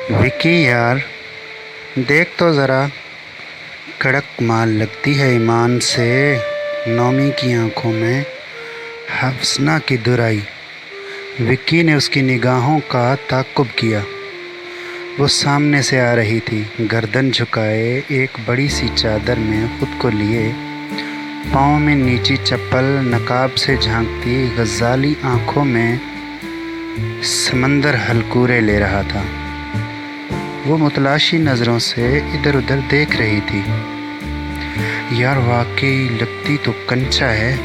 विकी यार, देख तो ज़रा, कड़क माल लगती है ईमान से। नौमी की आंखों में हफ्सना की दुराई। विक्की ने उसकी निगाहों का ताक़ुब किया। वो सामने से आ रही थी, गर्दन झुकाए, एक बड़ी सी चादर में खुद को लिए, पाँव में नीची चप्पल, नकाब से झांकती गज़ाली आंखों में समंदर हलकूरे ले रहा था। वो मुतलाशी नज़रों से इधर उधर देख रही थी। यार, वाकई लगती तो कंचा है,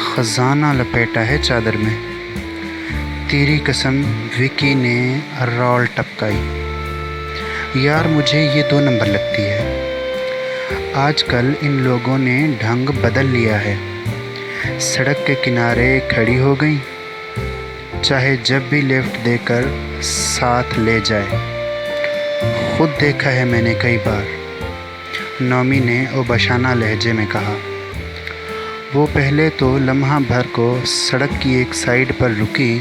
ख़जाना लपेटा है चादर में। तेरी कसम, विकी ने रौल टपकाई। यार, मुझे ये 2 नंबर लगती है। आजकल इन लोगों ने ढंग बदल लिया है। सड़क के किनारे खड़ी हो गई, चाहे जब भी लिफ्ट देकर साथ ले जाए। खुद देखा है मैंने कई बार, नौमी ने ओबशाना लहजे में कहा। वो पहले तो लम्हा भर को सड़क की एक साइड पर रुकी,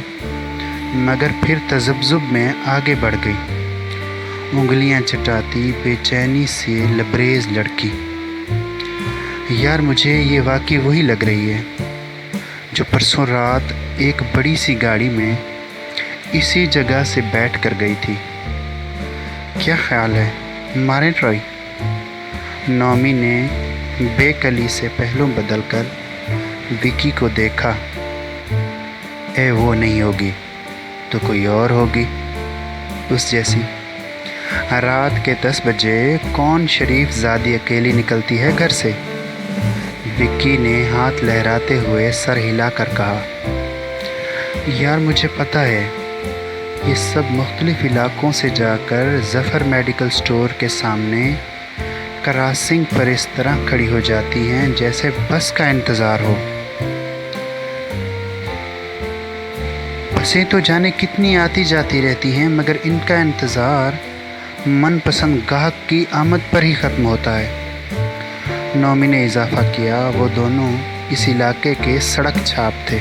मगर फिर तज़ब्ज़ुब में आगे बढ़ गई, उंगलियां चटाती बेचैनी से लबरेज लड़की। यार, मुझे ये वाकई वही लग रही है जो परसों रात एक बड़ी सी गाड़ी में इसी जगह से बैठ कर गई थी। क्या ख्याल है, मारें ट्राई? नौमी ने बेकली से पहलू बदलकर विकी को देखा। वो नहीं होगी तो कोई और होगी, उस जैसी। रात के 10 बजे कौन शरीफ ज़ादी अकेली निकलती है घर से? विक्की ने हाथ लहराते हुए सर हिलाकर कहा। यार, मुझे पता है, ये सब मुख्तलिफ इलाकों से जाकर ज़फ़र मेडिकल स्टोर के सामने क्रॉसिंग पर इस तरह खड़ी हो जाती हैं जैसे बस का इंतज़ार हो। बसें तो जाने कितनी आती जाती रहती हैं, मगर इनका इंतज़ार मनपसंद गाहक की आमद पर ही ख़त्म होता है। नौमी ने इजाफ़ा किया। वो दोनों इस इलाके के सड़क छाप थे।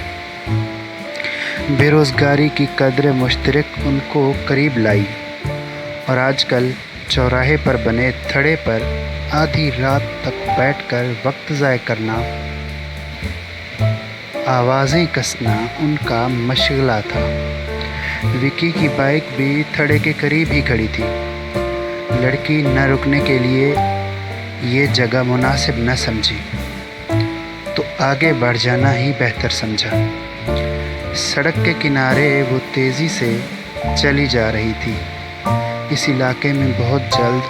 बेरोज़गारी की कद्र मुश्तरक उनको करीब लाई, और आजकल चौराहे पर बने थड़े पर आधी रात तक बैठकर वक्त ज़ाय करना, आवाज़ें कसना उनका मशगला था। विकी की बाइक भी थड़े के करीब ही खड़ी थी। लड़की न रुकने के लिए ये जगह मुनासिब न समझी तो आगे बढ़ जाना ही बेहतर समझा। सड़क के किनारे वो तेज़ी से चली जा रही थी। इस इलाके में बहुत जल्द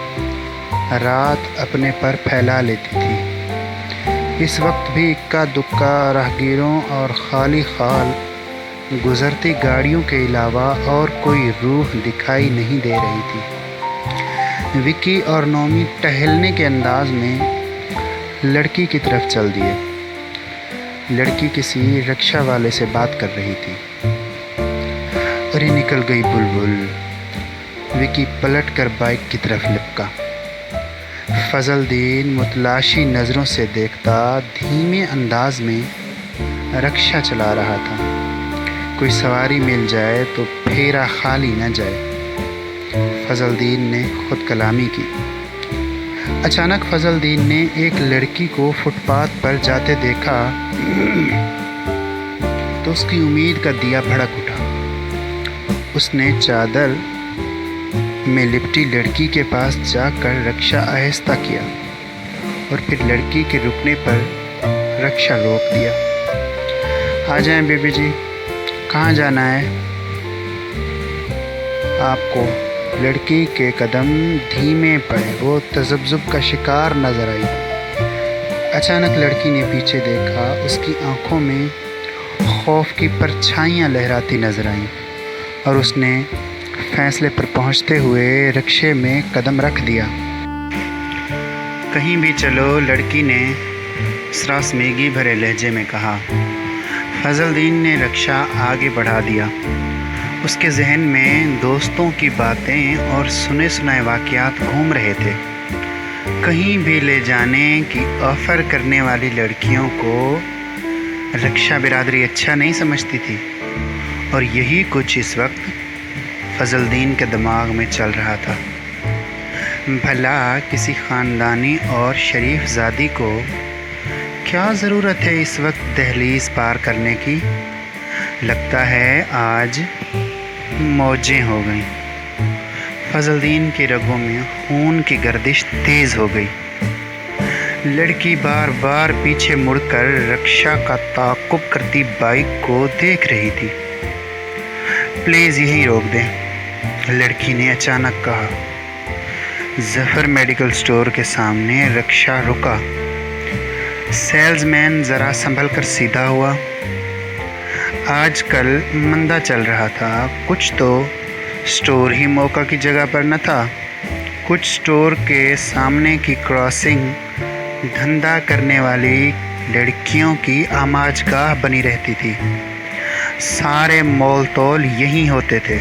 रात अपने पर फैला लेती थी। इस वक्त भी इक्का दुक्का राहगीरों और खाली खाल गुज़रती गाड़ियों के अलावा और कोई रूह दिखाई नहीं दे रही थी। विकी और नौमी टहलने के अंदाज में लड़की की तरफ चल दिए। लड़की किसी रिक्शा वाले से बात कर रही थी। अरे निकल गई बुलबुल। विकी पलट कर बाइक की तरफ लिपका। फजलदीन मुतलाशी नज़रों से देखता धीमे अंदाज में रिक्शा चला रहा था। कोई सवारी मिल जाए तो फेरा खाली न जाए, फजलदीन ने खुद कलामी की। अचानक फजलदीन ने एक लड़की को फुटपाथ पर जाते देखा तो उसकी उम्मीद का दिया भड़क उठा। उसने चादर में लिपटी लड़की के पास जाकर रिक्शा आहिस्ता किया और फिर लड़की के रुकने पर रिक्शा रोक दिया। आ जाएं बेबी जी, कहाँ जाना है आपको? लड़की के कदम धीमे पड़े। वो तज़ब्ज़ुब का शिकार नज़र आई। अचानक लड़की ने पीछे देखा। उसकी आंखों में खौफ की परछाइयाँ लहराती नज़र आईं, और उसने फैसले पर पहुँचते हुए रिक्शे में कदम रख दिया। कहीं भी चलो, लड़की ने सरासमेगी भरे लहजे में कहा। फजलदीन ने रिक्शा आगे बढ़ा दिया। उसके जहन में दोस्तों की बातें और सुने सुनाए वाक़यात घूम रहे थे। कहीं भी ले जाने की ऑफ़र करने वाली लड़कियों को रिक्शा बिरादरी अच्छा नहीं समझती थी, और यही कुछ इस वक्त फजलदीन के दिमाग में चल रहा था। भला किसी ख़ानदानी और शरीफ ज़ादी को क्या ज़रूरत है इस वक्त दहलीज़ पार करने की। लगता है आज मौजें हो गईं। फजलदीन की रगों में खून की गर्दिश तेज़ हो गई। लड़की बार बार पीछे मुड़कर रक्षा का ताक़ुब करती बाइक को देख रही थी। प्लीज़ यहीं रोक दें, लड़की ने अचानक कहा। ज़फ़र मेडिकल स्टोर के सामने रक्षा रुका। सेल्समैन ज़रा संभल कर सीधा हुआ। आजकल मंदा चल रहा था। कुछ तो स्टोर ही मौका की जगह पर न था। कुछ स्टोर के सामने की क्रॉसिंग धंधा करने वाली लड़कियों की आमाजगाह बनी रहती थी। सारे मोल तोल यहीं होते थे,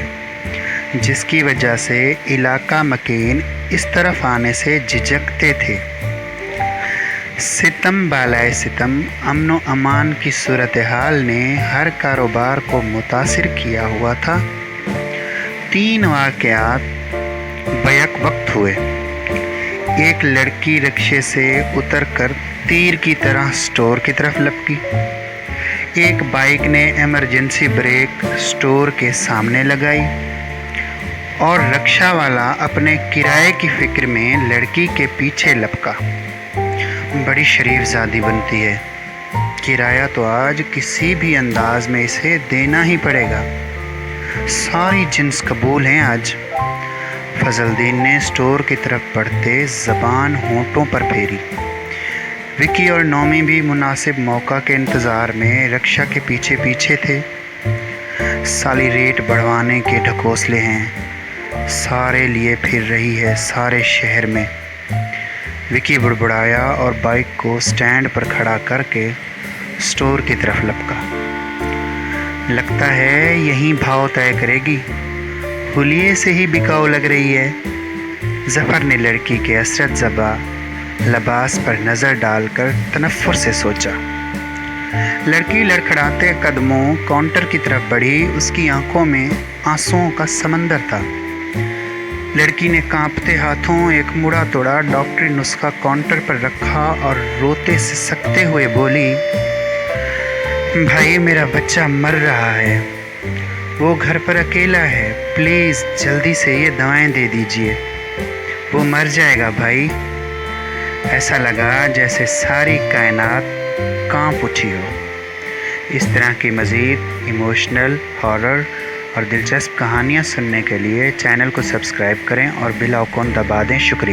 जिसकी वजह से इलाका मकीन इस तरफ आने से झिझकते थे। सितम बालाए सितम, अमन अमान की सूरत हाल ने हर कारोबार को मुतासिर किया हुआ था। 3 वाक़यात बैक वक्त हुए। एक लड़की रिक्शे से उतरकर तीर की तरह स्टोर की तरफ लपकी। एक बाइक ने इमरजेंसी ब्रेक स्टोर के सामने लगाई और रिक्शा वाला अपने किराए की फिक्र में लड़की के पीछे लपका। बड़ी शरीफ ज़ादी बनती है। किराया तो आज किसी भी अंदाज में इसे देना ही पड़ेगा। सारी जिन्स कबूल हैं आज। फजलदीन ने स्टोर की तरफ बढ़ते ज़बान होंठों पर फेरी। विकी और नौमी भी मुनासिब मौका के इंतज़ार में रक्षा के पीछे पीछे थे। साली रेट बढ़वाने के ढकोसले हैं, सारे लिए फिर रही है सारे शहर में। विकी बुड़बुड़ाया और बाइक को स्टैंड पर खड़ा करके स्टोर की तरफ लपका। लगता है यहीं भाव तय करेगी, हुलिये से ही बिकाऊ लग रही है। ज़फ़र ने लड़की के असरत ज़बा लिबास पर नज़र डालकर तनफ़्फ़ुर से सोचा। लड़की लड़खड़ाते कदमों काउंटर की तरफ बढ़ी। उसकी आंखों में आंसुओं का समंदर था। लड़की ने कांपते हाथों एक मुड़ा तोड़ा डॉक्टरी नुस्खा काउंटर पर रखा और रोते सिसकते हुए बोली, भाई मेरा बच्चा मर रहा है, वो घर पर अकेला है, प्लीज़ जल्दी से ये दवाएं दे दीजिए, वो मर जाएगा भाई। ऐसा लगा जैसे सारी कायनात कांप उठी हो। इस तरह की मज़ीद इमोशनल, हॉरर और दिलचस्प कहानियाँ सुनने के लिए चैनल को सब्सक्राइब करें और बेल आइकन दबा दें। शुक्रिया।